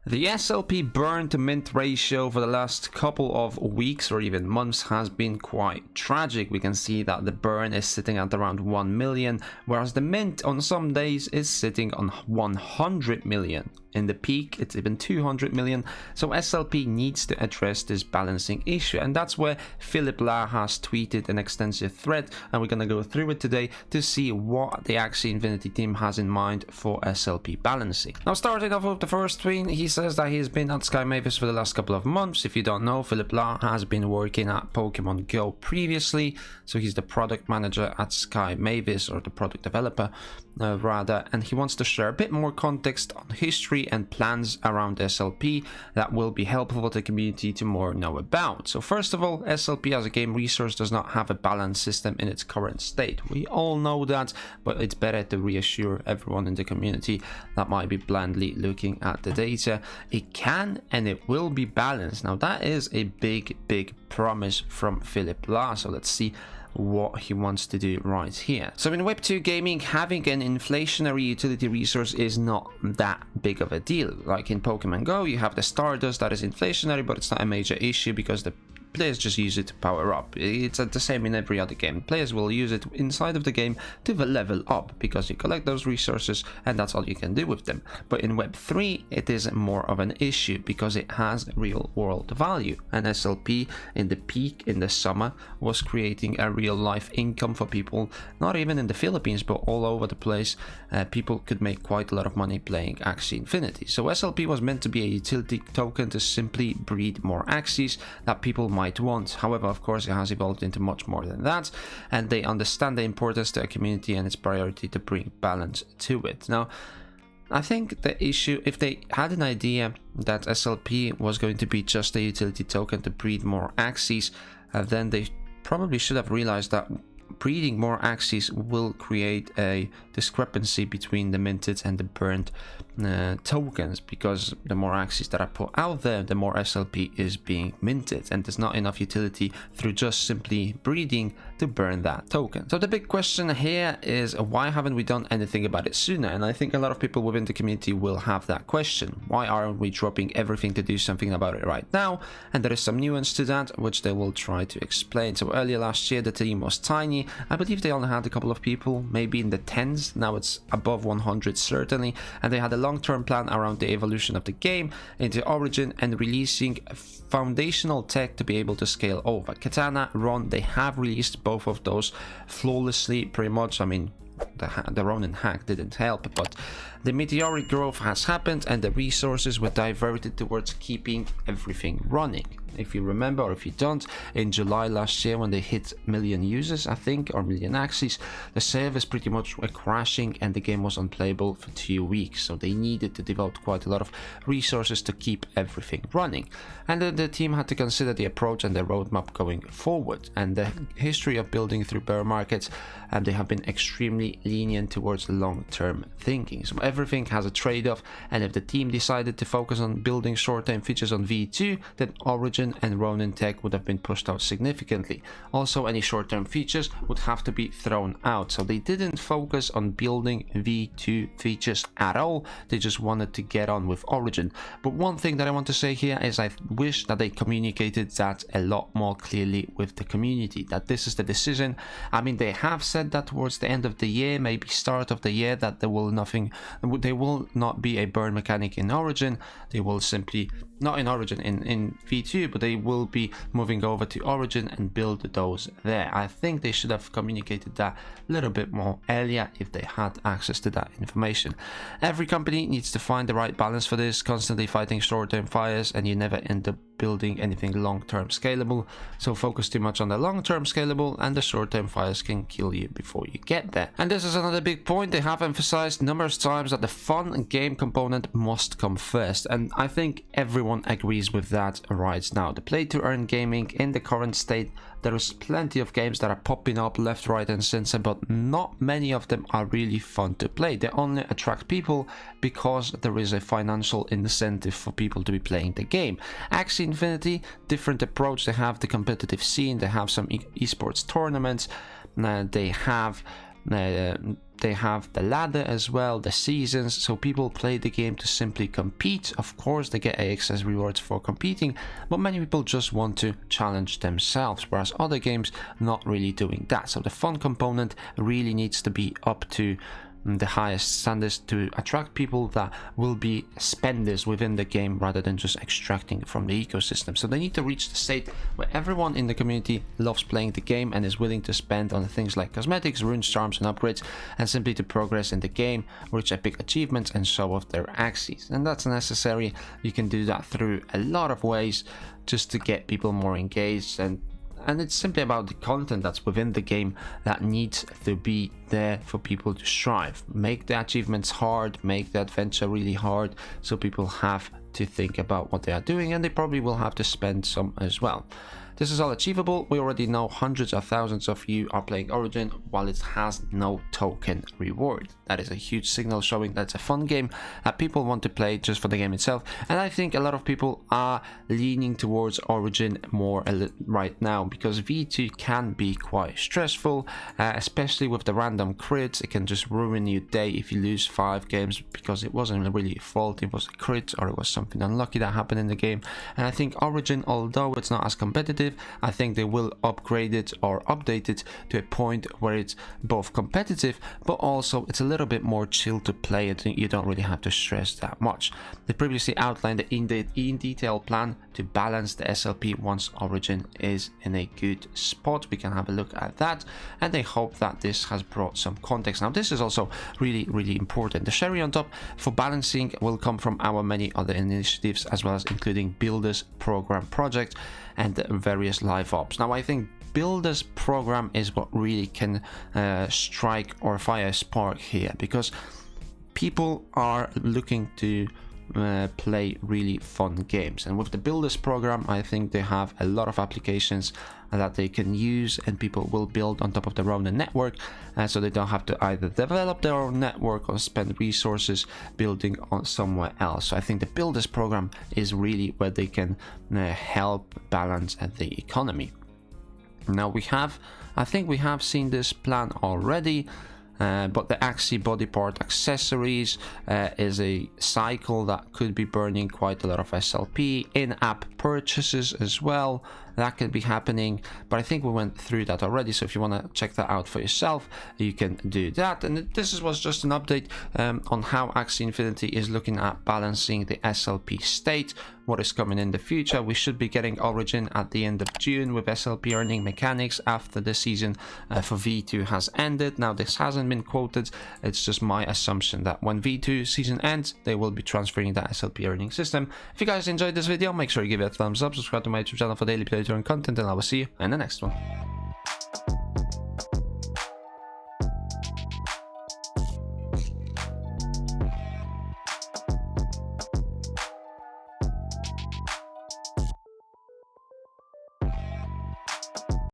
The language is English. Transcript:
The SLP burn to mint ratio for the last couple of weeks or even months has been quite tragic. We can see that the burn is sitting at around 1 million, whereas the mint on some days is sitting on 100 million. In the peak, it's even 200 million. So SLP needs to address this balancing issue, and that's where Philip La has tweeted an extensive thread, and we're going to go through it today to see what the Axie Infinity team has in mind for SLP balancing. Now, starting off with the first tweet, he says that he's been at Sky Mavis for the last couple of months. If you don't know, Philip La has been working at Pokemon Go previously, so he's the product manager at Sky Mavis, or the product developer rather, and he wants to share a bit more context on history and plans around SLP that will be helpful for the community to more know about. So first of all, SLP as a game resource does not have a balance system in its current state. We all know that, but it's better to reassure everyone in the community that might be blindly looking at the data. It can and it will be balanced. Now that is a big promise from Philip La, so let's see what he wants to do right here. So in Web 2 gaming, having an inflationary utility resource is not that big of a deal. Like in Pokemon Go, you have the Stardust that is inflationary, but it's not a major issue because the players just use it to power up. It's the same in every other game. Players will use it inside of the game to level up because you collect those resources and that's all you can do with them. But in Web 3, it is more of an issue because it has real world value. And SLP in the peak in the summer was creating a real life income for people, not even in the Philippines, but all over the place. People could make quite a lot of money playing Axie Infinity. So SLP was meant to be a utility token to simply breed more Axies that people might want. However, of course, it has evolved into much more than that, and they understand the importance to a community and its priority to bring balance to it. Now, I think the issue, if they had an idea that SLP was going to be just a utility token to breed more Axies, then they probably should have realized that breeding more Axies will create a discrepancy between the minted and the burned tokens, because the more Axies that are put out there, the more SLP is being minted, and there's not enough utility through just simply breeding to burn that token. So the big question here is, why haven't we done anything about it sooner? And I think a lot of people within the community will have that question. Why aren't we dropping everything to do something about it right now? And there is some nuance to that, which they will try to explain. So earlier last year, the team was tiny. I believe they only had a couple of people, maybe in the tens. Now it's above 100 certainly, and they had a long-term plan around the evolution of the game into Origin and releasing foundational tech to be able to scale over. Katana, Ron, they have released both of those flawlessly pretty much. I mean, the Ronin hack didn't help, but the meteoric growth has happened and the resources were diverted towards keeping everything running. If you remember, or if you don't, in July last year when they hit million users, I think, or million Axies, the servers pretty much were crashing and the game was unplayable for 2 weeks. So they needed to devote quite a lot of resources to keep everything running. And then the team had to consider the approach and the roadmap going forward. And the history of building through bear markets, and they have been extremely lenient towards long-term thinking. So everything has a trade-off, and if the team decided to focus on building short-term features on V2, then Origin and Ronin tech would have been pushed out significantly. Also, any short-term features would have to be thrown out. So they didn't focus on building V2 features at all. They just wanted to get on with Origin. But one thing that I want to say here is I wish that they communicated that a lot more clearly with the community, that this is the decision. I mean, they have said that towards the end of the year, maybe start of the year, that there will not be a burn mechanic in Origin. They will simply, not in Origin, in V2, but they will be moving over to Origin and build those there. I think they should have communicated that a little bit more earlier if they had access to that information. Every company needs to find the right balance for this, constantly fighting short-term fires, and you never end up building anything long-term scalable. So focus too much on the long-term scalable, and the short-term fires can kill you before you get there. And this is another big point. They have emphasized numerous times that the fun game component must come first, and I think everyone agrees with that right now. The play-to-earn gaming in the current state, there is plenty of games that are popping up left, right and center, but not many of them are really fun to play. They only attract people because there is a financial incentive for people to be playing the game. Axie Infinity, different approach. They have the competitive scene, they have some esports tournaments, they they have the ladder as well, the seasons, so people play the game to simply compete. Of course they get AXS rewards for competing, but many people just want to challenge themselves, whereas other games not really doing that. So the fun component really needs to be up to the highest standards to attract people that will be spenders within the game rather than just extracting from the ecosystem. So they need to reach the state where everyone in the community loves playing the game and is willing to spend on things like cosmetics, runes, charms and upgrades, and simply to progress in the game, reach epic achievements and show off their Axies. And that's necessary. You can do that through a lot of ways just to get people more engaged, and it's simply about the content that's within the game that needs to be there for people to strive. Make the achievements hard, make the adventure really hard, so people have to think about what they are doing, and they probably will have to spend some as well. This is all achievable. We already know hundreds of thousands of you are playing Origin while it has no token reward. That is a huge signal showing that it's a fun game that people want to play just for the game itself. And I think a lot of people are leaning towards Origin more right now, because V2 can be quite stressful, especially with the random crits. It can just ruin your day if you lose 5 games because it wasn't really your fault, it was a crit or it was something unlucky that happened in the game. And I think Origin, although it's not as competitive, I think they will upgrade it or update it to a point where it's both competitive, but also it's a little bit more chill to play it. You don't really have to stress that much. They previously outlined the in detail plan to balance the SLP once Origin is in a good spot. We can have a look at that, and they hope that this has brought some context. Now this is also really important. The cherry on top for balancing will come from our many other initiatives, as well as including Builders Program project and various live ops. Now I think Builders Program is what really can strike or fire a spark here, because people are looking to play really fun games, and with the Builders Program I think they have a lot of applications that they can use, and people will build on top of their own network, so they don't have to either develop their own network or spend resources building on somewhere else. So I think the Builders Program is really where they can help balance the economy. Now I think we have seen this plan already. But the Axie body part accessories is a cycle that could be burning quite a lot of SLP. In-app purchases as well, that could be happening, but I think we went through that already, so if you want to check that out for yourself, you can do that. And this was just an update on how Axie Infinity is looking at balancing the SLP state, what is coming in the future. We should be getting Origin at the end of June with SLP earning mechanics after the season for V2 has ended. Now this hasn't been quoted, it's just my assumption that when V2 season ends, they will be transferring that SLP earning system. If you guys enjoyed this video, make sure you give it a thumbs up, subscribe to my YouTube channel for daily playthrough and content, and I will see you in the next one.